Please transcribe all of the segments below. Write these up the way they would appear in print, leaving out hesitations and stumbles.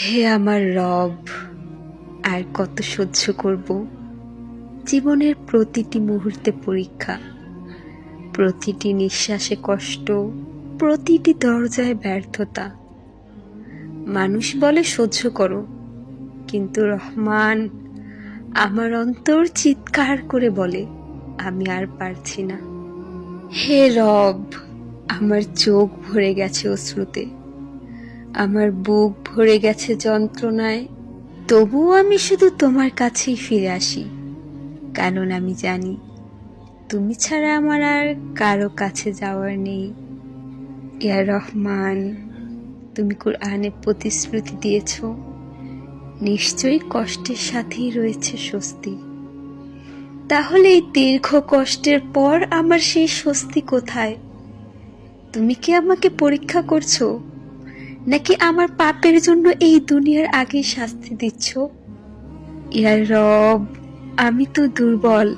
হে আমার রব, আর কত সহ্য করব? জীবনের প্রতিটি মুহূর্তে পরীক্ষা, প্রতিটি নিঃশ্বাসে কষ্ট, প্রতিটি দরজায় ব্যর্থতা। মানুষ বলে সহ্য করো, কিন্তু রহমান, আমার অন্তর চিৎকার করে বলে আমি আর পারছি না। হে রব, আমার চোখ ভরে গেছে অশ্রুতে, আমার বুক ভরে গেছে যন্ত্রণায়, তবুও আমি শুধু তোমার কাছেই ফিরে আসি, কারণ আমি জানি তুমি ছাড়া আমার আর কারো কাছে যাওয়ার নেই। ইয়া রহমান, তুমি কুরআনে প্রতিশ্রুতি দিয়েছ, নিশ্চয়ই কষ্টের সাথেই রয়েছে স্বস্তি। তাহলে এই দীর্ঘ কষ্টের পর আমার সেই স্বস্তি কোথায়? তুমি কি আমাকে পরীক্ষা করছো, নাকি আমার পাপের জন্য এই দুনিয়ার আগেই শাস্তি দিচ্ছ? ইয়া রব, আমি তো দুর্বল।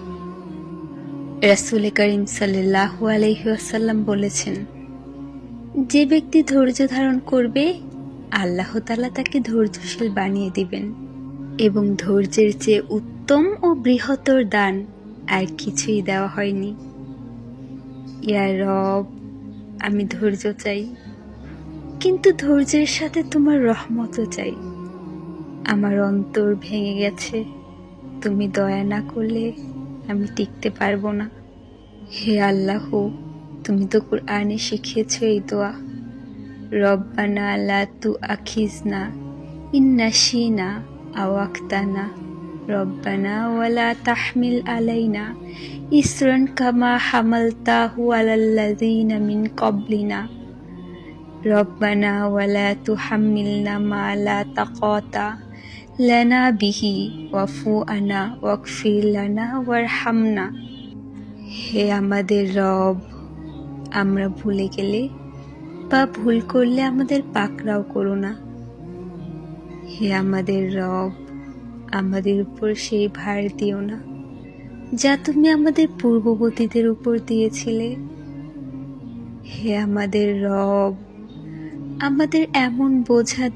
রাসূল করিম সাল্লাল্লাহু আলাইহি ওয়াসাল্লাম বলেছেন, যে ব্যক্তি ধৈর্য ধারণ করবে, আল্লাহ তাআলা তাকে ধৈর্যশীল বানিয়ে দিবেন, এবং ধৈর্যের চেয়ে উত্তম ও বৃহত্তর দান আর কিছুই দেওয়া হয়নি। ইয়া রব, আমি ধৈর্য চাই, কিন্তু ধৈর্যের সাথে তোমার রহমতও চাই। আমার অন্তর ভেঙে গেছে, তুমি দয়া না করলে আমি টিকতে পারবো না। হে আল্লাহ, তুমি তো কুরআনে শিখিয়েছো এই দোয়া, রব্বানা লা তুআখিজনা ইন নাসিনা আও আখতানা, রব্বানা ওয়ালা তাহমিল আলাইনা ইসরান কামা হামালতাহু আলাল্লাযিনা মিন ক্বাবলিনা, রব্বানা ওয়ালা তুহাম্মিলনা মা লা তাকাতা লানা বিহি ওয়াফু আনা ওয়াগফির লানা ওয়ারহামনা। হে আমাদের রব, আমরা ভুলে গেলে বা ভুল করলে আমাদের পাকড়াও করো না। হে আমাদের রব, আমাদের উপর সেই ভার দিও না যা তুমি আমাদের পূর্ববর্তীদের উপর দিয়েছিলে। হে আমাদের রব, আমাদের এমন বোঝা